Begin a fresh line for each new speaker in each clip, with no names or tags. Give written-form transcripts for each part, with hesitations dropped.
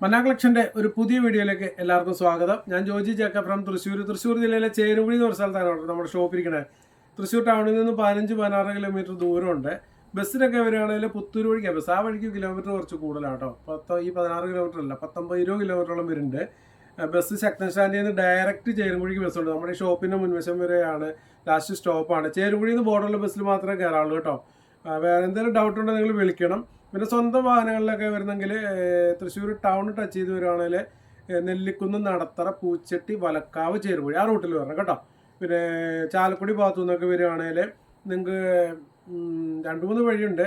മന്ന കളക്ഷന്റെ ഒരു പുതിയ വീഡിയോയിലേക്ക് എല്ലാവർക്കും സ്വാഗതം. ഞാൻ ജോജി ജേക്കബ് ഫ്രം തൃശ്ശൂർ ജില്ലയിലെ ചേരുകുഴി എന്ന് പറഞ്ഞ സ്ഥലത്താണ് നമ്മുടെ ഷോപ്പ് ഇരിക്കുന്നത്. തൃശ്ശൂർ ടൗണിൽ നിന്ന് 15-16 കിലോമീറ്റർ ദൂരമുണ്ട്. ബസ്സിനൊക്കെ വരികയാണെങ്കിൽ പുത്തൂർ വഴിക്കാണ് ബസ്. ആ വഴിക്ക് കിലോമീറ്റർ കുറച്ച് കൂടുതലാണ് കേട്ടോ. ഈ 16 കിലോമീറ്റർ അല്ല, 19-20 കിലോമീറ്ററോളം വരുന്നുണ്ട്. ബസ് ശക്തൻ സ്റ്റാൻഡിൽ നിന്ന് ഡയറക്റ്റ് ചേരുകുഴിക്ക് ബസ്സുണ്ട്. നമ്മുടെ ഷോപ്പിൻ്റെ മുൻവശം വരെയാണ് ലാസ്റ്റ് സ്റ്റോപ്പാണ്. ചേരുകുഴിയിൽ നിന്ന് ബോർഡറുള്ള ബസ്സിൽ മാത്രമേ കയറാവുള്ളൂ കേട്ടോ. വേറെ എന്തെങ്കിലും ഡൗട്ട് ഉണ്ടെങ്കിൽ നിങ്ങൾ വിളിക്കണം. പിന്നെ സ്വന്തം വാഹനങ്ങളിലൊക്കെ വരുന്നെങ്കിൽ തൃശ്ശൂർ ടൗൺ ടച്ച് ചെയ്ത് വരുവാണെങ്കിൽ നെല്ലിക്കുന്ന്, നടത്തറ, പൂച്ചട്ടി, വലക്കാവ്, ചേരുകുഴി ആ റൂട്ടിൽ വരണം കേട്ടോ. പിന്നെ ചാലക്കുടി ഭാഗത്തു നിന്നൊക്കെ വരികയാണെങ്കിൽ നിങ്ങൾക്ക് 2-3 വഴിയുണ്ട്.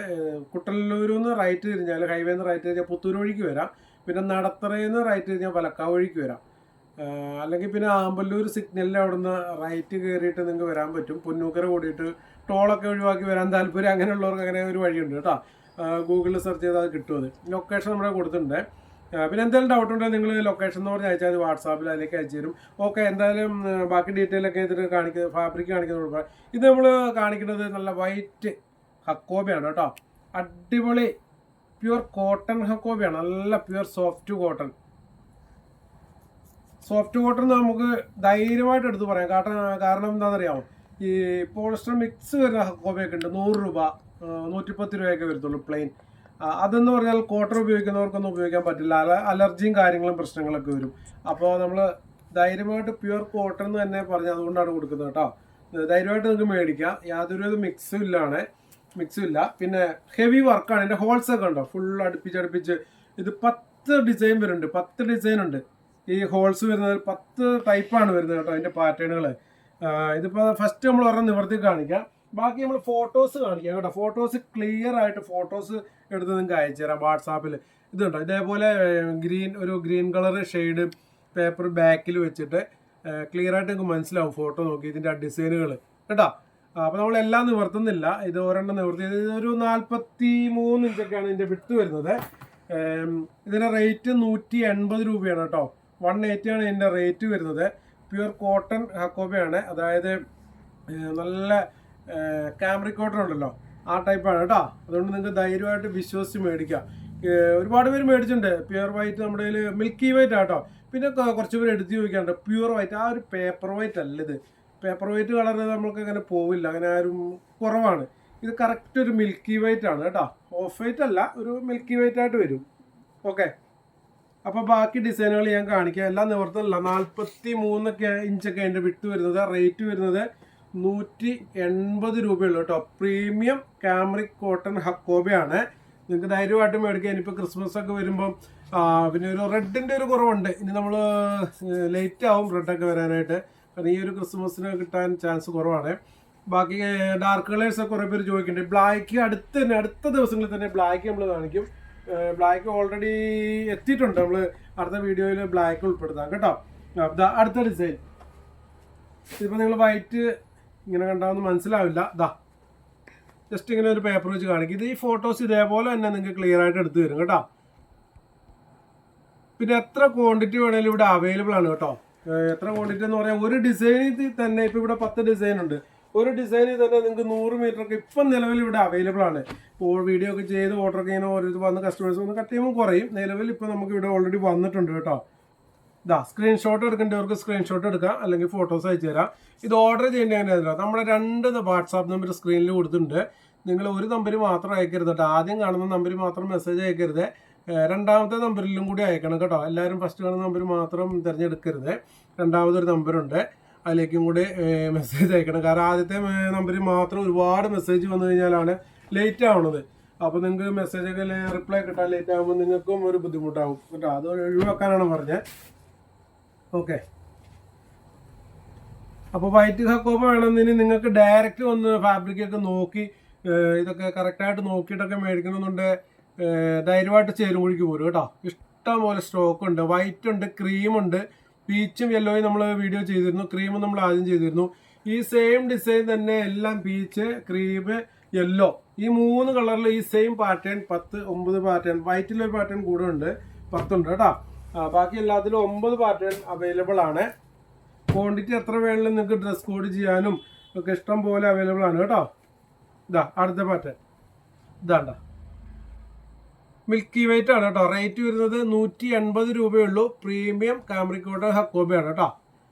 കുട്ടല്ലൂരിൽ നിന്ന് റൈറ്റ് തിരിഞ്ഞാൽ, ഹൈവേ നിന്ന് റൈറ്റ് തിരിഞ്ഞാൽ പുത്തൂർ വഴിക്ക് വരാം. പിന്നെ നടത്തറയിൽ നിന്ന് റൈറ്റ് തിരിഞ്ഞാൽ വലക്കാവ് വഴിക്ക് വരാം. അല്ലെങ്കിൽ പിന്നെ ആമ്പല്ലൂർ സിഗ്നലിൽ അവിടെ നിന്ന് റൈറ്റ് കയറിയിട്ട് നിങ്ങൾക്ക് വരാൻ പറ്റും. പൊന്നൂക്കര കൂടിയിട്ട് ടോളൊക്കെ ഒഴിവാക്കി വരാൻ താല്പര്യം അങ്ങനെയുള്ളവർക്ക് അങ്ങനെ ഒരു വഴിയുണ്ട് കേട്ടോ. ഗൂഗിളിൽ സെർച്ച് ചെയ്താൽ അത് കിട്ടും. അത് ലൊക്കേഷൻ നമ്മുടെ കൊടുത്തിട്ടുണ്ട്. പിന്നെ എന്തെങ്കിലും ഡൗട്ട് ഉണ്ടെങ്കിൽ നിങ്ങൾ ലൊക്കേഷൻ എന്ന് പറഞ്ഞ് അയച്ചാൽ വാട്സാപ്പിൽ അതിലേക്ക് അയച്ചു തരും. ഓക്കെ, എന്തായാലും ബാക്കി ഡീറ്റെയിൽ ഒക്കെ ഇതിന് കാണിക്കുന്നത് ഫാബ്രിക് കാണിക്കുന്നത്. ഇത് നമ്മൾ കാണിക്കുന്നത് നല്ല വൈറ്റ് ഹക്കോബയാണ് കേട്ടോ. അടിപൊളി പ്യുവർ കോട്ടൺ ഹക്കോബയാണ്. നല്ല പ്യുവർ സോഫ്റ്റ് കോട്ടൺ നമുക്ക് ധൈര്യമായിട്ട് എടുത്ത് പറയാം. കാരണം എന്താണെന്നറിയാമോ, ഈ പോളിസ്റ്റർ മിക്സ് വരുന്ന ഹക്കോബയൊക്കെ ഉണ്ട്. 100 രൂപ 110 രൂപയൊക്കെ വരത്തുള്ളൂ പ്ലെയിൻ. അതെന്ന് പറഞ്ഞാൽ കോട്ടൺ ഉപയോഗിക്കുന്നവർക്കൊന്നും ഉപയോഗിക്കാൻ പറ്റില്ല. അലർജിയും കാര്യങ്ങളും പ്രശ്നങ്ങളൊക്കെ വരും. അപ്പോൾ നമ്മൾ ധൈര്യമായിട്ട് പ്യുവർ കോട്ടൺ എന്ന് തന്നെ പറഞ്ഞ് അതുകൊണ്ടാണ് കൊടുക്കുന്നത് കേട്ടോ. ധൈര്യമായിട്ട് നിങ്ങൾക്ക് മേടിക്കാം. യാതൊരു മിക്സും ഇല്ല. പിന്നെ ഹെവി വർക്കാണ്. ഇതിൻ്റെ ഹോൾസ് ഒക്കെ ഉണ്ടോ, ഫുൾ അടുപ്പിച്ച് ഇത് 10 ഡിസൈൻ വരുന്നുണ്ട്. 10 ഡിസൈൻ ഉണ്ട്. ഈ ഹോൾസ് വരുന്നത് 10 ടൈപ്പാണ് വരുന്നത് കേട്ടോ. അതിൻ്റെ പാറ്റേണുകൾ ഇതിപ്പോൾ ഫസ്റ്റ് നമ്മൾ ഒരെണ്ണം നിവർത്തി കാണിക്കാം. ബാക്കി നമ്മൾ ഫോട്ടോസ് കാണിക്കാം കേട്ടോ. ഫോട്ടോസ് ക്ലിയർ ആയിട്ട് ഫോട്ടോസ് എടുത്ത് നിങ്ങൾക്ക് അയച്ചു തരാം വാട്സാപ്പിൽ. ഇതുണ്ടോ, ഇതേപോലെ ഗ്രീൻ കളർ ഷെയ്ഡ് പേപ്പർ ബാക്കിൽ വെച്ചിട്ട് ക്ലിയർ ആയിട്ട് നിങ്ങൾക്ക് മനസ്സിലാവും ഫോട്ടോ നോക്കി ഇതിൻ്റെ ആ ഡിസൈനുകൾ കേട്ടോ. അപ്പോൾ നമ്മളെല്ലാം നിവർത്തുന്നില്ല. ഇത് ഒരെണ്ണം നിവർത്തി. ഇതൊരു 43 ഇഞ്ചൊക്കെയാണ് ഇതിൻ്റെ വിട്ട് വരുന്നത്. ഇതിൻ്റെ റേറ്റ് 180 രൂപയാണ് കേട്ടോ. 180 ആണ് ഇതിൻ്റെ റേറ്റ് വരുന്നത്. പ്യുവർ കോട്ടൺ ഹക്കോബയാണ്. അതായത് നല്ല കാമറിക് കോട്ടൺ ഉണ്ടല്ലോ, ആ ടൈപ്പാണ് കേട്ടോ. അതുകൊണ്ട് നിങ്ങൾക്ക് ധൈര്യമായിട്ട് വിശ്വസിച്ച് മേടിക്കാം. ഒരുപാട് പേര് മേടിച്ചിട്ടുണ്ട്. പ്യുവർ വൈറ്റ് നമ്മുടെ കയ്യിൽ മിൽക്കി വൈറ്റ് ആട്ടോ. പിന്നെ കുറച്ച് പേര് എടുത്ത് ചോദിക്കാറുണ്ട് പ്യുവർ വൈറ്റ്. ആ ഒരു പേപ്പർ വൈറ്റ് അല്ല ഇത്. പേപ്പർ വൈറ്റ് കളർ നമുക്ക് അങ്ങനെ പോവില്ല, അങ്ങനെ ആരും കുറവാണ്. ഇത് കറക്റ്റ് ഒരു മിൽക്കി വൈറ്റ് ആണ് കേട്ടോ. ഓഫ് വൈറ്റ് അല്ല, ഒരു മിൽക്കി വൈറ്റ് ആയിട്ട് വരും. ഓക്കെ, അപ്പോൾ ബാക്കി ഡിസൈനുകൾ ഞാൻ കാണിക്കാം. എല്ലാം നിവർത്തല്ല. 43 ഇഞ്ചൊക്കെ അതിൻ്റെ വിട്ട് വരുന്നത്. റേറ്റ് വരുന്നത് 180 രൂപയുള്ളൂ കേട്ടോ. പ്രീമിയം കാമറിക് കോട്ടൺ ഹക്കോബയാണ്. നിങ്ങൾക്ക് ധൈര്യമായിട്ട് മേടിക്കുക. ഇനിയിപ്പോൾ ക്രിസ്മസ് ഒക്കെ വരുമ്പം പിന്നെ ഒരു റെഡിൻ്റെ ഒരു കുറവുണ്ട്. ഇനി നമ്മൾ ലേറ്റ് ആവും റെഡൊക്കെ വരാനായിട്ട്. കാരണം ഈ ഒരു ക്രിസ്മസിന് കിട്ടാൻ ചാൻസ് കുറവാണ്. ബാക്കി ഡാർക്ക് കളേഴ്സൊക്കെ കുറേ പേര് ചോദിക്കുന്നുണ്ട്. ബ്ലാക്ക് അടുത്ത ദിവസങ്ങളിൽ തന്നെ ബ്ലാക്ക് നമ്മൾ കാണിക്കും. ബ്ലാക്ക് ഓൾറെഡി എത്തിയിട്ടുണ്ട്. നമ്മൾ അടുത്ത വീഡിയോയിൽ ബ്ലാക്ക് ഉൾപ്പെടുത്താം കേട്ടോ. അടുത്ത ഡിസൈൻ ഇതിപ്പോൾ നിങ്ങൾ വൈറ്റ് ഇങ്ങനെ കണ്ടാവുന്ന മനസ്സിലാവില്ല. ജസ്റ്റ് ഇങ്ങനെ ഒരു പേപ്പർ വെച്ച് കാണിക്കും. ഇത് ഈ ഫോട്ടോസ് ഇതേപോലെ തന്നെ നിങ്ങൾക്ക് ക്ലിയർ ആയിട്ട് എടുത്ത് തരും കേട്ടോ. പിന്നെ എത്ര ക്വാണ്ടിറ്റി വേണമെങ്കിലും ഇവിടെ അവൈലബിൾ ആണ് കേട്ടോ. എത്ര ക്വാണ്ടിറ്റി എന്ന് പറയാം, ഒരു ഡിസൈനിൽ തന്നെ ഇപ്പോൾ ഇവിടെ 10 ഡിസൈൻ ഉണ്ട്. ഒരു ഡിസൈനിൽ തന്നെ നിങ്ങൾക്ക് 100 മീറ്ററൊക്കെ ഇപ്പം നിലവിൽ ഇവിടെ അവൈലബിൾ ആണ്. ഇപ്പോൾ വീഡിയോ ഒക്കെ ചെയ്ത് ഓർഡറൊക്കെ ഇങ്ങനെ ഓരോ വന്ന് കസ്റ്റമേഴ്സ് വന്ന് കട്ട് ചെയ്യുമ്പോൾ കുറയും. നിലവിൽ ഇപ്പോൾ നമുക്ക് ഇവിടെ ഓൾറെഡി വന്നിട്ടുണ്ട് കേട്ടോ. സ്ക്രീൻഷോട്ട് എടുക്കേണ്ടവർക്ക് സ്ക്രീൻഷോട്ട് എടുക്കാം, അല്ലെങ്കിൽ ഫോട്ടോസ് അയച്ചു തരാം. ഇത് ഓർഡർ ചെയ്യേണ്ട എങ്ങനെയാണല്ലോ, നമ്മുടെ 2 വാട്സാപ്പ് നമ്പർ സ്ക്രീനിൽ കൊടുത്തിട്ടുണ്ട്. നിങ്ങൾ ഒരു നമ്പർ മാത്രം അയക്കരുത് കേട്ടോ. ആദ്യം കാണുന്ന നമ്പറിൽ മാത്രം മെസ്സേജ് അയക്കരുത്. രണ്ടാമത്തെ നമ്പറിലും കൂടി അയക്കണം കേട്ടോ. എല്ലാവരും ഫസ്റ്റ് കാണുന്ന നമ്പർ മാത്രം തിരഞ്ഞെടുക്കരുത്. രണ്ടാമതൊരു നമ്പറുണ്ട്, അതിലേക്കും കൂടി മെസ്സേജ് അയക്കണം. കാരണം ആദ്യത്തെ നമ്പറിൽ മാത്രം ഒരുപാട് മെസ്സേജ് വന്നു കഴിഞ്ഞാലാണ് ലേറ്റ് ആവുന്നത്. അപ്പോൾ നിങ്ങൾക്ക് മെസ്സേജൊക്കെ റിപ്ലൈ കിട്ടാൻ ലേറ്റ് ആകുമ്പോൾ നിങ്ങൾക്കും ഒരു ബുദ്ധിമുട്ടാവും കേട്ടോ. അത് ഒഴിവാക്കാനാണ് പറഞ്ഞത്. ഓക്കെ, അപ്പോൾ വൈറ്റ് ഹക്കോബ വേണമെന്നിന് നിങ്ങൾക്ക് ഡയറക്റ്റ് വന്ന് ഫാബ്രിക്കൊക്കെ നോക്കി ഇതൊക്കെ കറക്റ്റായിട്ട് നോക്കിയിട്ടൊക്കെ മേടിക്കണമെന്നുണ്ട്. ധൈര്യമായിട്ട് ചേരുകുഴിക്ക് പോരും കേട്ടോ. ഇഷ്ടം പോലെ സ്റ്റോക്ക് ഉണ്ട്. വൈറ്റ് ഉണ്ട്, ക്രീമുണ്ട്, പീച്ചും യെല്ലോയും നമ്മൾ വീഡിയോ ചെയ്തിരുന്നു. ക്രീമും നമ്മൾ ആദ്യം ചെയ്തിരുന്നു. ഈ സെയിം ഡിസൈൻ തന്നെ എല്ലാം പീച്ച്, ക്രീം, യെല്ലോ, ഈ 3 കളറിൽ ഈ സെയിം പാറ്റേൺ 9 പാറ്റേൺ. വൈറ്റിലൊരു പാറ്റേൺ കൂടെ ഉണ്ട്, 10 ഉണ്ട് കേട്ടോ. ബാക്കി എല്ലാത്തിലും 9 പാറ്റേൺ അവൈലബിൾ ആണ്. ക്വാണ്ടിറ്റി എത്ര വേണമെങ്കിലും നിങ്ങൾക്ക് ഡ്രസ് കോഡ് ചെയ്യാനും ഒക്കെ ഇഷ്ടം പോലെ അവൈലബിൾ ആണ് കേട്ടോ. അടുത്ത പാറ്റേൺ ഇതാണ്ട. മിൽക്കി വൈറ്റ് ആണ് കേട്ടോ. റേറ്റ് വരുന്നത് 180 രൂപയുള്ളൂ. പ്രീമിയം കാംബ്രിക് കോട്ടൺ ഹക്കോബയാണ് കേട്ടോ.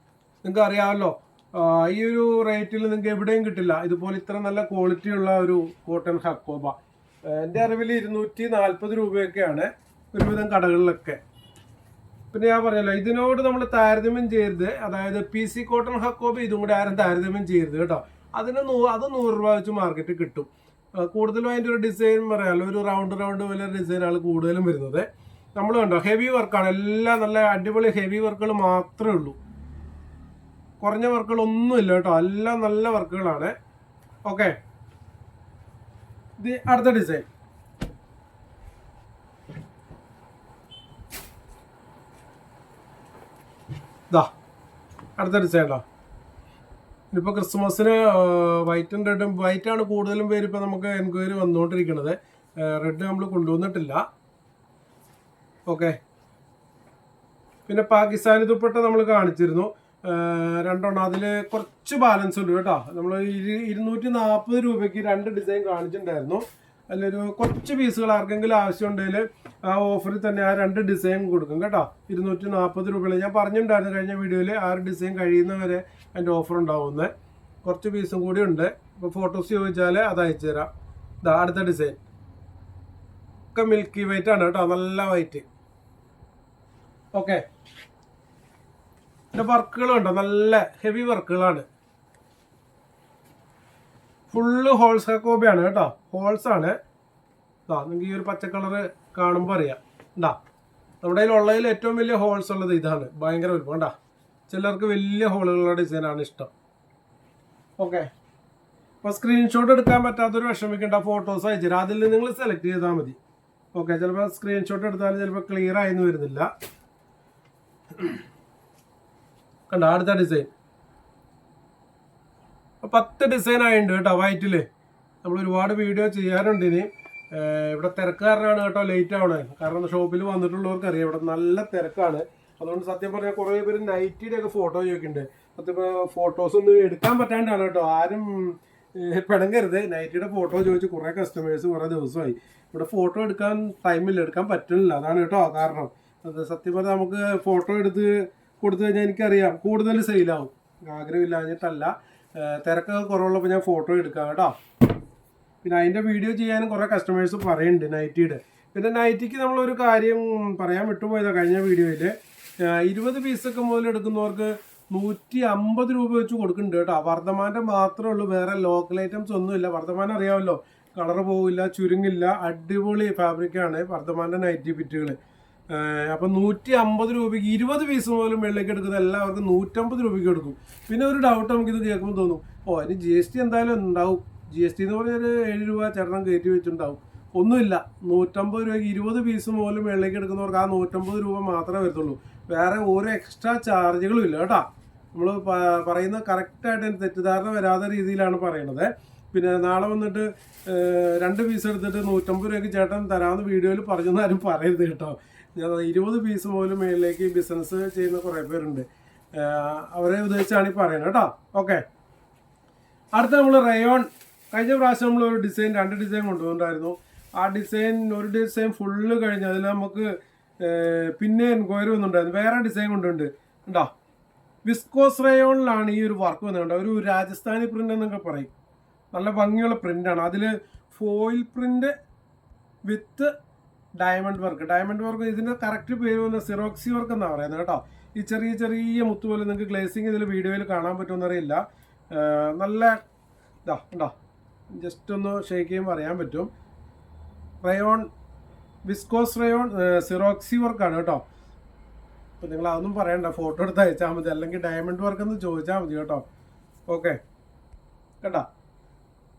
നിങ്ങൾക്ക് അറിയാമല്ലോ, ഈ ഒരു റേറ്റിൽ നിങ്ങൾക്ക് എവിടെയും കിട്ടില്ല ഇതുപോലെ ഇത്ര നല്ല ക്വാളിറ്റി ഉള്ള ഒരു കോട്ടൺ ഹക്കോബ. എൻ്റെ അറിവിൽ 240 രൂപയൊക്കെയാണ് ഒരുവിധം കടകളിലൊക്കെ. പിന്നെ ഞാൻ പറഞ്ഞല്ലോ, ഇതിനോട് നമ്മൾ താരതമ്യം ചെയ്യരുത്. അതായത് PC കോട്ടൺ ഹക്കോബ ഇതും കൂടി ആരും താരതമ്യം ചെയ്യരുത് കേട്ടോ. അത് 100 രൂപ വെച്ച് മാർക്കറ്റിൽ കിട്ടും. കൂടുതലും അതിൻ്റെ ഒരു ഡിസൈൻ പറയാമല്ലോ, ഒരു റൗണ്ട് പോലെ ഡിസൈനാണ് കൂടുതലും വരുന്നത്. നമ്മൾ കണ്ടോ, ഹെവി വർക്കാണ് എല്ലാം. നല്ല അടിപൊളി ഹെവി വർക്കുകൾ മാത്രമേ ഉള്ളൂ, കുറഞ്ഞ വർക്കുകളൊന്നും ഇല്ല കേട്ടോ. എല്ലാം നല്ല വർക്കുകളാണ്. ഓക്കെ, ഇത് അടുത്ത ഡിസൈൻ. ഇതാ അടുത്ത ഡിസൈൻ ഉണ്ടോ. ഇനിയിപ്പോൾ ക്രിസ്മസിന് വൈറ്റും റെഡും, വൈറ്റാണ് കൂടുതലും പേര് ഇപ്പോൾ നമുക്ക് എൻക്വയറി വന്നുകൊണ്ടിരിക്കുന്നത്. റെഡ് നമ്മൾ കൊണ്ടുവന്നിട്ടില്ല. ഓക്കെ, പിന്നെ പാകിസ്ഥാനി ദുപ്പട്ട നമ്മൾ കാണിച്ചിരുന്നു രണ്ടെണ്ണം. അതിൽ കുറച്ച് ബാലൻസ് ഉണ്ട് കേട്ടോ. നമ്മൾ 240 രൂപയ്ക്ക് 2 ഡിസൈൻ കാണിച്ചിട്ടുണ്ടായിരുന്നു. അതിലൊരു കുറച്ച് പീസുകൾ ആർക്കെങ്കിലും ആവശ്യമുണ്ടെങ്കിൽ ആ ഓഫറിൽ തന്നെ ആ 2 ഡിസൈൻ കൊടുക്കും കേട്ടോ. 240 രൂപയിൽ ഞാൻ പറഞ്ഞിട്ടുണ്ടായിരുന്നു കഴിഞ്ഞ വീഡിയോയിൽ. ആ ഡിസൈൻ കഴിയുന്നവരെ അതിൻ്റെ ഓഫർ ഉണ്ടാവുന്നത്. കുറച്ച് പീസും കൂടി ഉണ്ട്. ഇപ്പോൾ ഫോട്ടോസ് ചോദിച്ചാൽ അത് അയച്ചു തരാം. ഇതാ അടുത്ത ഡിസൈൻ ഒക്കെ മിൽക്കി വൈറ്റ് ആണ് കേട്ടോ, നല്ല വൈറ്റ്. ഓക്കെ, ഇതിൻ്റെ വർക്കുകളുണ്ടോ, നല്ല ഹെവി വർക്കുകളാണ്. ഫുള്ള് ഹോൾസ് ഹക്കോബയാണ് കേട്ടോ, ഹോൾസ് ആണ്. ഇതാ നിങ്ങൾക്ക് ഈ ഒരു പച്ച കളറ് കാണുമ്പോൾ അറിയാം. ഉണ്ടാ നമ്മുടെ കയ്യിലുള്ളതിൽ ഏറ്റവും വലിയ ഹോൾസ് ഉള്ളത് ഇതാണ്. ഭയങ്കര വലുപ്പം കണ്ടാ. ചിലർക്ക് വലിയ ഹോളുകളുള്ള ഡിസൈനാണ് ഇഷ്ടം. ഓക്കെ, അപ്പോൾ സ്ക്രീൻഷോട്ട് എടുക്കാൻ പറ്റാത്തൊരു വിഷമിക്കേണ്ട, ഫോട്ടോസ് അയച്ചു തരാം. അതിൽ നിങ്ങൾ സെലക്ട് ചെയ്താൽ മതി. ഓക്കെ, ചിലപ്പോൾ സ്ക്രീൻഷോട്ട് എടുത്താലും ചിലപ്പോൾ ക്ലിയർ ആയെന്ന് വരുന്നില്ല. കണ്ടോ അടുത്ത ഡിസൈൻ. 10 ഡിസൈൻ ആയിട്ടുണ്ട് കേട്ടോ വൈറ്റിൽ. നമ്മൾ ഒരുപാട് വീഡിയോ ചെയ്യാറുണ്ട്. ഇനി ഇവിടെ തിരക്കാരനാണ് കേട്ടോ ലേറ്റ് ആവണേ. കാരണം ഷോപ്പിൽ വന്നിട്ടുള്ളവർക്ക് അറിയാം ഇവിടെ നല്ല തിരക്കാണ്. അതുകൊണ്ട് സത്യം പറഞ്ഞാൽ കുറേ പേര് നൈറ്റിയുടെ ഒക്കെ ഫോട്ടോ ചോദിക്കുന്നുണ്ട്. സത്യം ഫോട്ടോസ് ഒന്നും എടുക്കാൻ പറ്റാണ്ടാണ് കേട്ടോ. ആരും പിണങ്ങരുത്. നൈറ്റിയുടെ ഫോട്ടോ ചോദിച്ച് കുറേ കസ്റ്റമേഴ്സ് കുറേ ദിവസമായി. ഇവിടെ ഫോട്ടോ എടുക്കാൻ ടൈമില്ല, എടുക്കാൻ പറ്റുന്നില്ല. അതാണ് കേട്ടോ കാരണം. അത് സത്യം പറഞ്ഞാൽ നമുക്ക് ഫോട്ടോ എടുത്ത് കൊടുത്തു കഴിഞ്ഞാൽ എനിക്കറിയാം കൂടുതൽ സെയിലാവും. ആഗ്രഹമില്ലാഞ്ഞിട്ടല്ല, തിരക്കൊക്കെ കുറവുള്ളപ്പോൾ ഞാൻ ഫോട്ടോ എടുക്കാം കേട്ടോ. പിന്നെ അതിൻ്റെ വീഡിയോ ചെയ്യാനും കുറേ കസ്റ്റമേഴ്സ് പറയുന്നുണ്ട് നൈറ്റിയുടെ. പിന്നെ നൈറ്റിക്ക് നമ്മളൊരു കാര്യം പറയാൻ വിട്ടുപോയതാണ് കഴിഞ്ഞ വീഡിയോയിൽ. 20 പീസൊക്കെ മുതൽ എടുക്കുന്നവർക്ക് 150 രൂപ വെച്ച് കൊടുക്കുന്നുണ്ട് കേട്ടോ. വർദ്ധമാൻ്റെ മാത്രമേ ഉള്ളൂ, വേറെ ലോക്കൽ ഐറ്റംസ് ഒന്നുമില്ല. വർദ്ധമാനം അറിയാമല്ലോ, കളർ പോവില്ല, ചുരുങ്ങില്ല, അടിപൊളി ഫാബ്രിക്കാണ് വർദ്ധമാൻ്റെ നൈറ്റി ഫിറ്റുകൾ. അപ്പം 150 രൂപയ്ക്ക് 20 പീസ് മുതലും വെള്ളയ്ക്ക് എടുക്കുന്നത് എല്ലാവർക്കും 150 രൂപയ്ക്ക് എടുക്കും. പിന്നെ ഒരു ഡൗട്ട് നമുക്കിത് കേൾക്കുമ്പോൾ തോന്നും, അതിന് GST എന്തായാലും ഉണ്ടാവും. GST എന്ന് പറഞ്ഞാൽ 7 രൂപ ചേട്ടൻ കയറ്റി വെച്ചിട്ടുണ്ടാവും. ഒന്നുമില്ല, 150 രൂപയ്ക്ക് 20 പീസ് മുതലും വെള്ളയ്ക്ക് എടുക്കുന്നവർക്ക് ആ 150 രൂപ മാത്രമേ വരത്തുള്ളൂ. വേറെ ഒരു എക്സ്ട്രാ ചാർജുകളും ഇല്ല കേട്ടോ. നമ്മൾ പറയുന്നത് കറക്റ്റായിട്ട് തെറ്റിദ്ധാരണ വരാത്ത രീതിയിലാണ് പറയണത്. പിന്നെ നാളെ വന്നിട്ട് 2 പീസ് എടുത്തിട്ട് 150 രൂപയ്ക്ക് ചേട്ടൻ തരാമെന്ന് വീഡിയോയിൽ പറഞ്ഞെന്ന് ആരും പറയരുത് കേട്ടോ. ഞാൻ 20 പീസ് മുതലും മേളിലേക്ക് ബിസിനസ് ചെയ്യുന്ന കുറേ പേരുണ്ട്. അവരെ ഉദ്ദേശിച്ചാണ് ഈ പറയുന്നത് കേട്ടോ. ഓക്കെ, അടുത്ത നമ്മൾ റയോൺ. കഴിഞ്ഞ പ്രാവശ്യം നമ്മൾ ഒരു ഡിസൈൻ 2 ഡിസൈൻ കൊണ്ടുവന്നിട്ടുണ്ടായിരുന്നു. ആ ഡിസൈൻ ഒരു ഡിസൈൻ ഫുള്ള് കഴിഞ്ഞ് അതിൽ നമുക്ക് പിന്നെ എൻക്വയറി വന്നിട്ടുണ്ടായിരുന്നു. വേറെ ഡിസൈൻ കൊണ്ടുണ്ട് ഉണ്ടോ. വിസ്കോസ് റയോണിലാണ് ഈ ഒരു വർക്ക് വന്നിട്ടുണ്ട്. ഒരു രാജസ്ഥാനി പ്രിൻ്റ് എന്നൊക്കെ പറയും. നല്ല ഭംഗിയുള്ള പ്രിൻ്റാണ്. അതിൽ ഫോയിൽ പ്രിൻ്റ് വിത്ത് ഡയമണ്ട് വർക്ക്. ഇതിൻ്റെ കറക്റ്റ് പേര് വന്ന സിറോക്സി വർക്ക് എന്നാണ് പറയുന്നത് കേട്ടോ. ഈ ചെറിയ ചെറിയ മുത്ത് പോലെ നിങ്ങൾക്ക് ഗ്ലേസിങ് ഇതിൽ വീഡിയോയിൽ കാണാൻ പറ്റുമെന്നറിയില്ല. നല്ല ഇതാ ഉണ്ടോ, ജസ്റ്റ് ഒന്ന് ഷേക്ക് ചെയ്യുമ്പോൾ അറിയാൻ പറ്റും. റയോൺ, വിസ്കോസ് റയോൺ സിറോക്സി വർക്കാണ് കേട്ടോ. അപ്പോൾ നിങ്ങൾ അതൊന്നും പറയണ്ട, ഫോട്ടോ എടുത്ത് അയച്ചാൽ മതി, അല്ലെങ്കിൽ ഡയമണ്ട് വർക്ക് എന്ന് ചോദിച്ചാൽ മതി കേട്ടോ. ഓക്കെ, കേട്ടോ,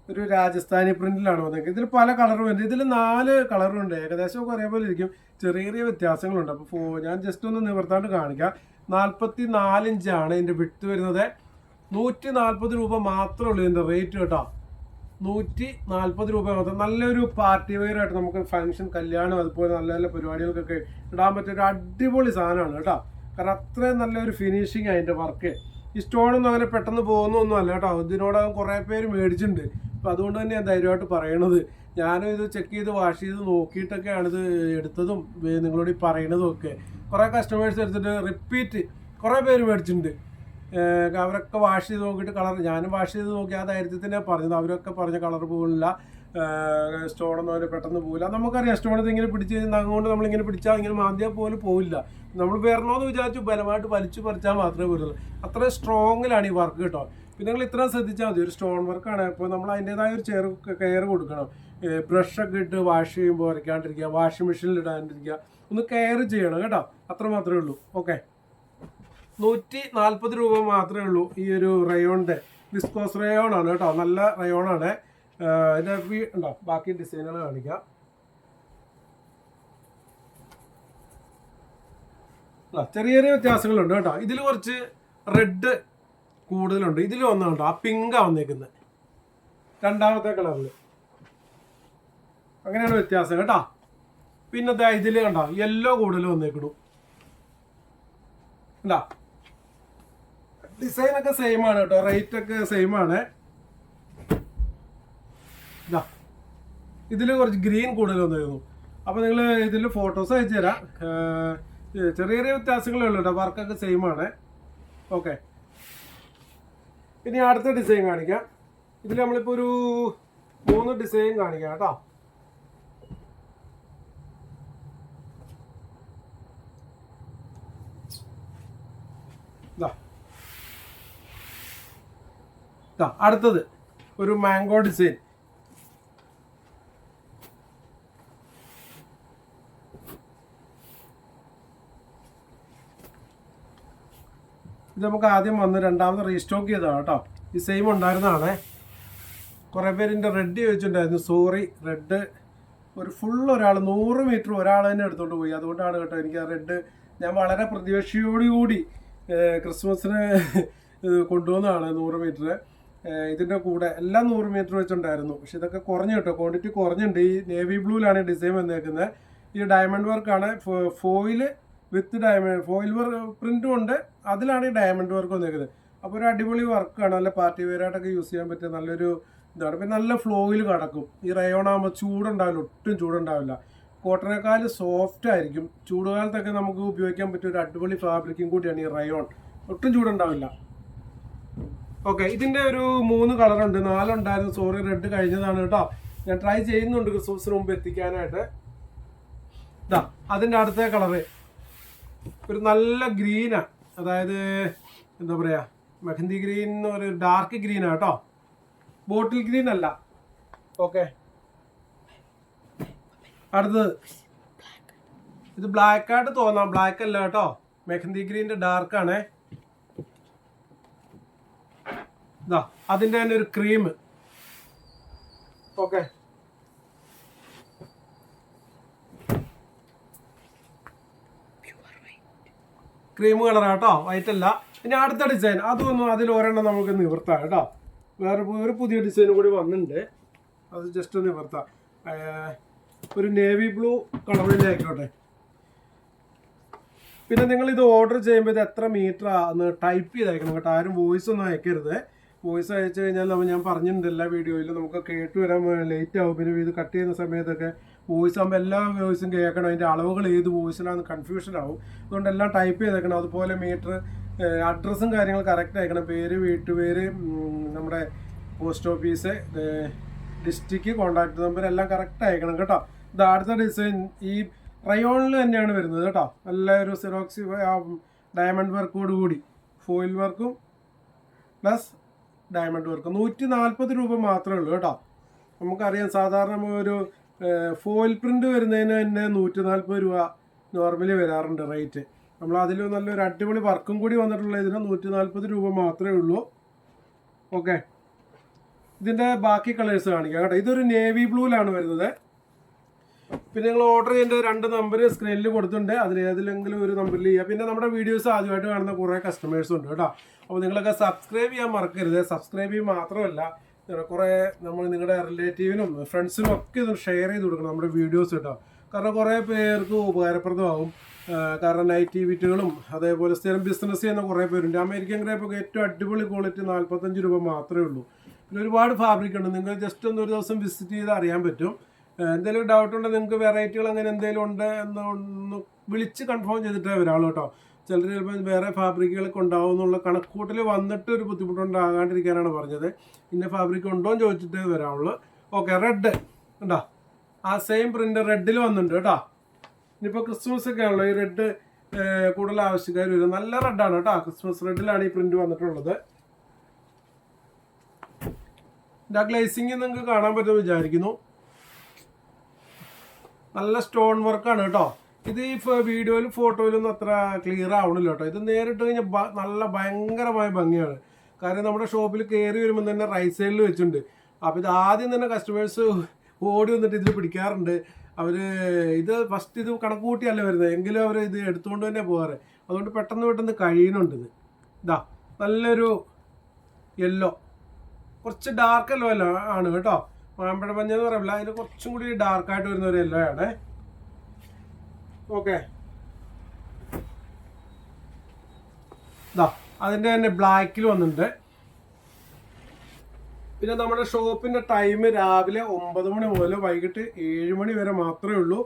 ഒരു രാജസ്ഥാനി പ്രിന്റിലാണ് വന്നത്. ഇതിൽ പല കളറും ഉണ്ട്. ഇതിൽ 4 കളറുണ്ട്. ഏകദേശം ഒക്കെ ഒരേപോലെ ഇരിക്കും, ചെറിയ ചെറിയ വ്യത്യാസങ്ങളുണ്ട്. അപ്പോൾ ഞാൻ ജസ്റ്റ് ഒന്ന് നിവർത്താണ്ട് കാണിക്കാം. 44 ഇഞ്ചാണ് ഇതിൻ്റെ വിട്ട് വരുന്നത്. 140 രൂപ മാത്രമേ ഉള്ളൂ ഇതിൻ്റെ റേറ്റ് കേട്ടോ. 140 രൂപ മാത്രം. നല്ലൊരു പാർട്ടി വെയർ ആയിട്ട് നമുക്ക് ഫംഗ്ഷൻ, കല്യാണം, അതുപോലെ നല്ല നല്ല പരിപാടികൾക്കൊക്കെ ഇടാൻ പറ്റിയൊരു അടിപൊളി സാധനമാണ് കേട്ടോ. കാരണം അത്രയും നല്ലൊരു ഫിനിഷിങ് അതിൻ്റെ വർക്ക്. ഈ സ്റ്റോണൊന്നും അങ്ങനെ പെട്ടെന്ന് പോകുന്നൊന്നും അല്ല കേട്ടോ. ഇതിനോടകം കുറേ പേര് മേടിച്ചിട്ടുണ്ട്. അപ്പോൾ അതുകൊണ്ട് തന്നെ ഞാൻ ധൈര്യമായിട്ട് പറയണത്. ഞാനും ഇത് ചെക്ക് ചെയ്ത് വാഷ് ചെയ്ത് നോക്കിയിട്ടൊക്കെയാണ് ഇത് എടുത്തതും നിങ്ങളോട് ഈ പറയണതും ഒക്കെ. കുറേ കസ്റ്റമേഴ്സ് എടുത്തിട്ട് റിപ്പീറ്റ് കുറേ പേര് മേടിച്ചിട്ടുണ്ട്. അവരൊക്കെ വാഷ് ചെയ്ത് നോക്കിയിട്ട് കളർ, ഞാനും വാഷ് ചെയ്ത് നോക്കി ആ ധൈര്യത്തിനെ പറഞ്ഞത്. അവരൊക്കെ പറഞ്ഞ കളർ പോകില്ല, സ്റ്റോണൊന്നും അവർ പെട്ടെന്ന് പോകില്ല. നമുക്കറിയാം സ്റ്റോൺ ഇങ്ങനെ പിടിച്ച് അങ്ങോട്ട് നമ്മളിങ്ങനെ പിടിച്ചാൽ ഇങ്ങനെ മാന്തിയാൽ പോലും പോവില്ല. നമ്മൾ വരണമെന്ന് വിചാരിച്ചു ബലമായിട്ട് വലിച്ചു പറിച്ചാൽ മാത്രമേ വരുള്ളൂ. അത്ര സ്ട്രോങ്ങിലാണ് ഈ വർക്ക് കേട്ടോ. പിന്നെ നിങ്ങൾ ഇത്രയും ശ്രദ്ധിച്ചാൽ മതി. ഒരു സ്റ്റോൺ വർക്കാണ്, ഇപ്പോൾ നമ്മൾ അതിൻ്റെതായ ഒരു കെയർ കൊടുക്കണം. ബ്രഷൊക്കെ ഇട്ട് വാഷ് ചെയ്യുമ്പോൾ വരയ്ക്കാണ്ടിരിക്കുക, വാഷിംഗ് മെഷീനിൽ ഇടാണ്ടിരിക്കുക, ഒന്ന് കെയർ ചെയ്യണം കേട്ടോ. അത്ര മാത്രമേ ഉള്ളൂ. ഓക്കെ, 140 രൂപ മാത്രമേ ഉള്ളൂ ഈ ഒരു റയോണിൻ്റെ. വിസ്കോസ് റയോൺ ആണ് കേട്ടോ, നല്ല റയോണാണ്. ഇതിൻ്റെ ഉണ്ടോ ബാക്കി ഡിസൈനുകൾ കാണിക്കാം. ചെറിയ ചെറിയ വ്യത്യാസങ്ങളുണ്ട് കേട്ടോ. ഇതിൽ കുറച്ച് റെഡ് കൂടുതലുണ്ട്. ഇതിൽ വന്നുണ്ടോ ആ പിങ്കാ വന്നേക്കുന്നത് രണ്ടാമത്തെ കളറിൽ. അങ്ങനെയാണ് വ്യത്യാസം കേട്ടോ. പിന്നെ ഇതിൽ കണ്ടോ യെല്ലോ കൂടുതൽ വന്നേക്കിടും. എന്താ ഡിസൈനൊക്കെ സെയിം ആണ് കേട്ടോ, റേറ്റ് ഒക്കെ സെയിം ആണ്. ഇതാ ഇതിൽ കുറച്ച് ഗ്രീൻ കൂടുതൽ വന്നിരുന്നു. അപ്പോൾ നിങ്ങൾ ഇതിൽ ഫോട്ടോസ് അയച്ചു തരാം. ചെറിയ ചെറിയ വ്യത്യാസങ്ങളേ ഉള്ളൂ കേട്ടോ, വർക്കൊക്കെ സെയിം ആണ്. ഓക്കെ, ഇനി അടുത്ത ഡിസൈൻ കാണിക്കാം. ഇതിൽ നമ്മളിപ്പോൾ ഒരു 3 ഡിസൈൻ കാണിക്കാം കേട്ടോ. അടുത്തത് ഒരു മാംഗോ ഡിസൈൻ. ഇത് നമുക്ക് ആദ്യം വന്ന് രണ്ടാമത് റീസ്റ്റോക്ക് ചെയ്തതാണ് കേട്ടോ. ഈ സെയിം ഉണ്ടായിരുന്നതാണ്. കുറേ പേരിൻ്റെ റെഡ് ചോദിച്ചിട്ടുണ്ടായിരുന്നു. സോറി, റെഡ് ഒരു ഫുൾ ഒരാൾ 100 മീറ്റർ ഒരാൾ തന്നെ എടുത്തുകൊണ്ട് പോയി. അതുകൊണ്ടാണ് കേട്ടോ എനിക്ക് ആ റെഡ് ഞാൻ വളരെ പ്രതീക്ഷയോടുകൂടി ക്രിസ്മസിന് കൊണ്ടുവന്നതാണ്. 100 മീറ്റർ ഇതിൻ്റെ കൂടെ എല്ലാം 100 മീറ്റർ വെച്ചുണ്ടായിരുന്നു. പക്ഷെ ഇതൊക്കെ കുറഞ്ഞു കേട്ടോ, ക്വാണ്ടിറ്റി കുറഞ്ഞുണ്ട്. ഈ നേവി ബ്ലൂവിലാണ് ഡിസൈൻ വന്നേക്കുന്നത്. ഈ ഡയമണ്ട് വർക്കാണ്, foil with diamond, foil work പ്രിൻറ്റും ഉണ്ട്, അതിലാണ് ഈ ഡയമണ്ട് വർക്ക് വന്നേക്കുന്നത്. അപ്പോൾ ഒരു അടിപൊളി വർക്കാണ്, നല്ല പാർട്ടി വെയറായിട്ടൊക്കെ യൂസ് ചെയ്യാൻ പറ്റിയ നല്ലൊരു ഇതാണ്. പിന്നെ നല്ല ഫ്ലോയിൽ കിടക്കും. ഈ റയോൺ ആകുമ്പോൾ ചൂടുണ്ടാവില്ല, ഒട്ടും ചൂടുണ്ടാവില്ല. കോട്ടനേക്കാൾ സോഫ്റ്റ് ആയിരിക്കും. ചൂടുകാലത്തൊക്കെ നമുക്ക് ഉപയോഗിക്കാൻ പറ്റിയ ഒരു അടിപൊളി ഫാബ്രിക്കും കൂടിയാണ് ഈ റയോൺ. ഒട്ടും ചൂടുണ്ടാവില്ല. ഓക്കെ, ഇതിൻ്റെ ഒരു 3 കളറുണ്ട്. 4 ഉണ്ടായിരുന്നു. സോറി, റെഡ് കഴിഞ്ഞതാണ് കേട്ടോ. ഞാൻ ട്രൈ ചെയ്യുന്നുണ്ട് ക്രിസ്മസിന് മുമ്പ് എത്തിക്കാനായിട്ട്. ഇതാ അതിൻ്റെ അടുത്ത കളറ് ഒരു നല്ല ഗ്രീനാണ്. അതായത് എന്താ പറയുക, മെഹന്തി ഗ്രീൻ എന്ന് പറയുക, ഡാർക്ക് ഗ്രീനാണ് കേട്ടോ, ബോട്ടിൽ ഗ്രീൻ അല്ല. ഓക്കെ, അടുത്തത് ഇത് ബ്ലാക്ക് ആയിട്ട് തോന്നാം, ബ്ലാക്ക് അല്ല കേട്ടോ, മെഹന്തി ഗ്രീൻ്റെ ഡാർക്കാണ്. ഇതാ അതിൻ്റെ തന്നെ ഒരു ക്രീം. ഓക്കെ, ക്രീം കളറാട്ടോ, വൈറ്റ് അല്ല. ഇനി അടുത്ത ഡിസൈൻ അതൊന്നും അതിൽ ഒരെണ്ണം നമുക്ക് നിവർത്താം കേട്ടോ. വേറെ പുതിയ ഡിസൈൻ കൂടി വന്നിട്ടുണ്ട്, അത് ജസ്റ്റ് ഒന്ന് നിവർത്താം. ഒരു നേവി ബ്ലൂ കളറിൽ ആയിക്കോട്ടെ. പിന്നെ നിങ്ങൾ ഇത് ഓർഡർ ചെയ്യുമ്പോൾ ഇത് എത്ര മീറ്റർ ആന്ന് ടൈപ്പ് ചെയ്തയക്കണം കേട്ടോ. ആരും വോയിസ് ഒന്നും അയക്കരുത്. വോയിസ് അയച്ചു കഴിഞ്ഞാൽ ഞാൻ പറഞ്ഞിട്ടുണ്ട് എല്ലാ വീഡിയോയിലും നമുക്ക് കേട്ട് വരാൻ ലേറ്റ് ആവും. പിന്നെ ഇത് കട്ട് ചെയ്യുന്ന സമയത്തൊക്കെ വോയിസ് ആകുമ്പോൾ എല്ലാ വോയിസും കേൾക്കണം, അതിൻ്റെ അളവുകൾ ഏത് വോയിസിലാണെന്ന് കൺഫ്യൂഷൻ ആവും. അതുകൊണ്ട് എല്ലാം ടൈപ്പ് ചെയ്തേക്കണം. അതുപോലെ മീറ്റർ, അഡ്രസ്സും കാര്യങ്ങൾ കറക്റ്റ് അയക്കണം. പേര്, വീട്ടുപേര്, നമ്മുടെ post office, district, contact number എല്ലാം കറക്റ്റ് അയക്കണം കേട്ടോ. ഇത് അടുത്ത ഡിസൈൻ ഈ റയോണിൽ തന്നെയാണ് വരുന്നത് കേട്ടോ. നല്ല ഒരു സിറോക്സി ഡയമണ്ട് വർക്കോട് കൂടി, ഫോയിൽ വർക്കും പ്ലസ് ഡയമണ്ട് വർക്ക്. 140 രൂപ മാത്രമേ ഉള്ളൂ കേട്ടോ. നമുക്കറിയാം സാധാരണ ഒരു ഫോയിൽ പ്രിൻ്റ് വരുന്നതിന് തന്നെ 140 രൂപ നോർമലി വരാറുണ്ട് റേറ്റ്. നമ്മൾ അതിൽ നല്ലൊരു അടിപൊളി വർക്കും കൂടി വന്നിട്ടുള്ള ഇതിന് 140 രൂപ മാത്രമേ ഉള്ളൂ. ഓക്കെ, ഇതിൻ്റെ ബാക്കി കളേഴ്സ് കാണിക്കാം കേട്ടോ. ഇതൊരു നേവി ബ്ലൂവിലാണ് വരുന്നത്. പിന്നെ നിങ്ങൾ ഓർഡർ ചെയ്യേണ്ട 2 നമ്പർ സ്ക്രീനിൽ കൊടുത്തിട്ടുണ്ട്, അതിലേതെങ്കിലും ഒരു നമ്പറിൽ ചെയ്യുക. പിന്നെ നമ്മുടെ വീഡിയോസ് ആദ്യമായിട്ട് കാണുന്ന കുറേ കസ്റ്റമേഴ്സും ഉണ്ട് കേട്ടോ. അപ്പോൾ നിങ്ങളൊക്കെ സബ്സ്ക്രൈബ് ചെയ്യാൻ മറക്കരുത്. സബ്സ്ക്രൈബ് ചെയ്യുക മാത്രമല്ല, കുറേ നമ്മൾ നിങ്ങളുടെ റിലേറ്റീവിനും ഫ്രണ്ട്സിനും ഒക്കെ ഇത് ഷെയർ ചെയ്ത് കൊടുക്കണം നമ്മുടെ വീഡിയോസ് കേട്ടോ. കാരണം കുറേ പേർക്ക് ഉപകാരപ്രദമാവും. കാരണം നൈറ്റിവിറ്റുകളും അതേപോലെ സ്ഥിരം ബിസിനസ് ചെയ്യുന്ന കുറേ പേരുണ്ട്. അമേരിക്കൻ ഗ്രേപ്പൊക്കെ ഏറ്റവും അടിപൊളി ക്വാളിറ്റി 45 രൂപ മാത്രമേ ഉള്ളൂ. പിന്നെ ഒരുപാട് ഫാബ്രിക് ഉണ്ട്. നിങ്ങൾ ജസ്റ്റ് ഒന്ന് ഒരു ദിവസം വിസിറ്റ് ചെയ്ത് അറിയാൻ പറ്റും. എന്തെങ്കിലും ഡൗട്ട് ഉണ്ടെങ്കിൽ നിങ്ങൾക്ക് വെറൈറ്റികൾ അങ്ങനെ എന്തെങ്കിലും ഉണ്ട് എന്നൊന്ന് വിളിച്ച് കൺഫേം ചെയ്തിട്ടേ വരാളൂ കേട്ടോ. ചിലർ ചിലപ്പോൾ വേറെ ഫാബ്രിക്കുകളൊക്കെ ഉണ്ടാവും എന്നുള്ള കണക്കൂട്ടിൽ വന്നിട്ട് ഒരു ബുദ്ധിമുട്ടുണ്ടാകാണ്ടിരിക്കാനാണ് പറഞ്ഞത്. ഇന്ന ഫാബ്രിക് ഉണ്ടോ എന്ന് ചോദിച്ചിട്ടേ വരാവുള്ളൂ. ഓക്കെ, റെഡ് ഉണ്ടോ? ആ സെയിം പ്രിന്റ് റെഡിൽ വന്നിട്ടുണ്ട് കേട്ടോ. ഇനിയിപ്പോൾ ക്രിസ്മസ് ഒക്കെ ആണല്ലോ ഈ റെഡ് കൂടുതൽ ആവശ്യക്കാർ വരും. നല്ല റെഡാണ് കേട്ടോ. ക്രിസ്മസ് റെഡിലാണ് ഈ പ്രിന്റ് വന്നിട്ടുള്ളത്. ഇതിൻ്റെ ഗ്ലേസിങ് നിങ്ങൾക്ക് കാണാൻ പറ്റുമെന്ന് വിചാരിക്കുന്നു. നല്ല സ്റ്റോൺ വർക്കാണ് കേട്ടോ. ഇത് ഈ വീഡിയോയിലും ഫോട്ടോയിലൊന്നും അത്ര ക്ലിയർ ആവണില്ല കേട്ടോ. ഇത് നേരിട്ട് കഴിഞ്ഞാൽ നല്ല ഭയങ്കരമായ ഭംഗിയാണ്. കാരണം നമ്മുടെ ഷോപ്പിൽ കയറി വരുമ്പോൾ തന്നെ റൈറ്റ് സൈഡിൽ വെച്ചിട്ടുണ്ട്. അപ്പോൾ ഇത് ആദ്യം തന്നെ കസ്റ്റമേഴ്സ് ഓടി വന്നിട്ട് ഇതിൽ പിടിക്കാറുണ്ട്. അവർ ഇത് ഫസ്റ്റ് ഇത് കണക്ക് കൂട്ടിയല്ല വരുന്നത്, എങ്കിലും അവർ ഇത് എടുത്തുകൊണ്ട് തന്നെ പോകാറ്. അതുകൊണ്ട് പെട്ടെന്ന് കഴിയുന്നുണ്ട്. ഇതാ നല്ലൊരു യെല്ലോ, കുറച്ച് ഡാർക്ക് യെല്ലോ അല്ല ആണ് കേട്ടോ. മാമ്പഴ മഞ്ഞ എന്ന് പറയില്ല, അതിന് കുറച്ചും കൂടി ഡാർക്കായിട്ട് വരുന്ന ഒരു യെല്ലോ ആണ്. ഓക്കെ, ഇതാ അതിൻ്റെ തന്നെ ബ്ലാക്കിൽ വന്നിട്ടുണ്ട്. പിന്നെ നമ്മുടെ ഷോപ്പിൻ്റെ ടൈം രാവിലെ 9 മണി മുതൽ വൈകിട്ട് 7 മണി വരെ മാത്രമേ ഉള്ളൂ.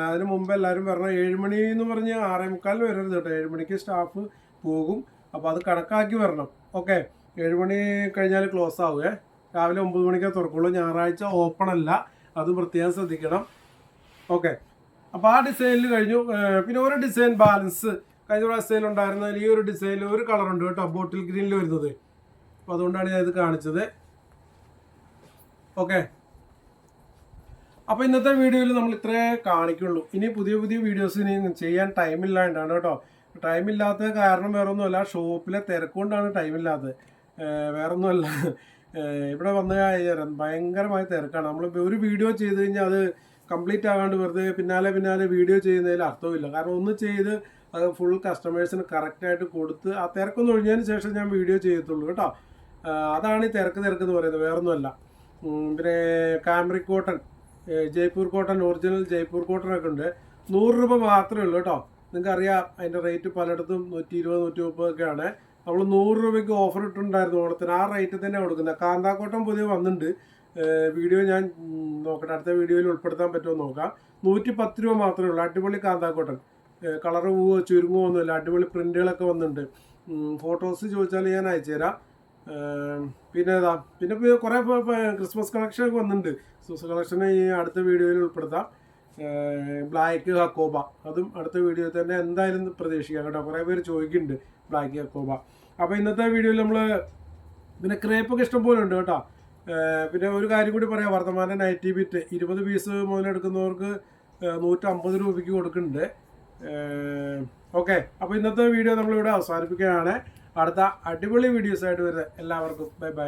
അതിന് മുമ്പ് എല്ലാവരും പറഞ്ഞാൽ 7 മണി എന്ന് പറഞ്ഞ് 6:45 വരരുത് കേട്ടോ. 7 മണിക്ക് സ്റ്റാഫ് പോകും. അപ്പോൾ അത് കണക്കാക്കി വരണം. ഓക്കെ, 7 മണി കഴിഞ്ഞാൽ ക്ലോസ് ആവുകയെ. രാവിലെ 9 മണിക്കേ തുറക്കുള്ളൂ. ഞായറാഴ്ച ഓപ്പൺ അല്ല, അത് പ്രത്യേകം ശ്രദ്ധിക്കണം. ഓക്കെ, അപ്പോൾ ആ ഡിസൈനിൽ കഴിഞ്ഞു. പിന്നെ ഒരു ഡിസൈൻ ബാലൻസ് കഴിഞ്ഞ പ്രാവശ്യം ഉണ്ടായിരുന്നതിൽ ഈ ഒരു ഡിസൈനിൽ ഒരു കളറുണ്ട് കേട്ടോ, ബോട്ടിൽ ഗ്രീനിൽ വരുന്നത്. അപ്പോൾ അതുകൊണ്ടാണ് ഞാൻ ഇത് കാണിച്ചത്. ഓക്കെ, അപ്പോൾ ഇന്നത്തെ വീഡിയോയിൽ നമ്മൾ ഇത്രേ കാണിക്കുള്ളൂ. ഇനി പുതിയ വീഡിയോസ് ഇനി ചെയ്യാൻ ടൈമില്ലാണ്ടാണ് കേട്ടോ. ടൈമില്ലാത്ത കാരണം വേറൊന്നുമല്ല, ഷോപ്പിലെ തിരക്കുകൊണ്ടാണ് ടൈമില്ലാത്തത്, വേറൊന്നുമല്ല. ഇവിടെ വന്നു കഴിഞ്ഞാൽ ഭയങ്കരമായ തിരക്കാണ്. നമ്മൾ ഒരു വീഡിയോ ചെയ്ത് കഴിഞ്ഞാൽ അത് കംപ്ലീറ്റ് ആകാണ്ട് വെറുതെ പിന്നാലെ വീഡിയോ ചെയ്യുന്നതിൽ അർത്ഥമില്ല. കാരണം ഒന്ന് ചെയ്ത് അത് ഫുൾ കസ്റ്റമേഴ്സിന് കറക്റ്റായിട്ട് കൊടുത്ത് ആ തിരക്കൊന്ന് ഒഴിഞ്ഞതിന് ശേഷം ഞാൻ വീഡിയോ ചെയ്യത്തുള്ളൂ കേട്ടോ. അതാണ് ഈ തിരക്ക് എന്ന് പറയുന്നത്, വേറൊന്നുമല്ല. പിന്നെ cambric cotton, Jaipur cotton, original Jaipur cotton ഒക്കെ ഉണ്ട്. 100 രൂപ മാത്രമേ ഉള്ളൂ കേട്ടോ. നിങ്ങൾക്കറിയാം അതിൻ്റെ റേറ്റ് പലയിടത്തും 120, 130 ഒക്കെയാണ്. നമ്മൾ 100 രൂപയ്ക്ക് ഓഫർ ഇട്ടിട്ടുണ്ടായിരുന്നു ഓണത്തിന്. ആ റേറ്റ് തന്നെ കൊടുക്കുന്നത്. കാന്താക്കോട്ടൺ പുതിയ വന്നിട്ടുണ്ട്. വീഡിയോ ഞാൻ നോക്കട്ടെ, അടുത്ത വീഡിയോയിൽ ഉൾപ്പെടുത്താൻ പറ്റുമോ നോക്കാം. 110 രൂപ മാത്രമേ ഉള്ളൂ. അടിപൊളി കാന്താക്കോട്ടൺ, കളറ് പോവോ ചുരുങ്ങുമോ ഒന്നുമില്ല. അടിപൊളി പ്രിന്റുകളൊക്കെ വന്നിട്ടുണ്ട്. ഫോട്ടോസ് ചോദിച്ചാൽ ഞാൻ അയച്ചു തരാം. പിന്നെ കുറേ ക്രിസ്മസ് കളക്ഷനൊക്കെ വന്നിട്ടുണ്ട്. ക്രിസ്മസ് കളക്ഷൻ ഈ അടുത്ത വീഡിയോയിൽ ഉൾപ്പെടുത്താം. ബ്ലാക്ക് ഹക്കോബ, അതും അടുത്ത വീഡിയോയിൽ തന്നെ എന്തായാലും പ്രതീക്ഷിക്കാം കേട്ടോ. കുറേ പേര് ചോദിക്കുന്നുണ്ട് ബ്ലാക്ക് ഹക്കോബ. അപ്പോൾ ഇന്നത്തെ വീഡിയോയിൽ നമ്മൾ പിന്നെ ക്രേപ്പൊക്കെ ഇഷ്ടംപോലെ ഉണ്ട് കേട്ടോ. പിന്നെ ഒരു കാര്യം കൂടി പറയാം, വർത്തമാന നൈറ്റി ബിറ്റ് 20 പീസ് മുതലെടുക്കുന്നവർക്ക് 150 രൂപയ്ക്ക് കൊടുക്കുന്നുണ്ട്. ഓക്കെ, അപ്പോൾ ഇന്നത്തെ വീഡിയോ നമ്മളിവിടെ അവസാനിപ്പിക്കുകയാണ്. അടുത്ത അടിപൊളി വീഡിയോസായിട്ട് വരുന്നത് എല്ലാവർക്കും ബൈ.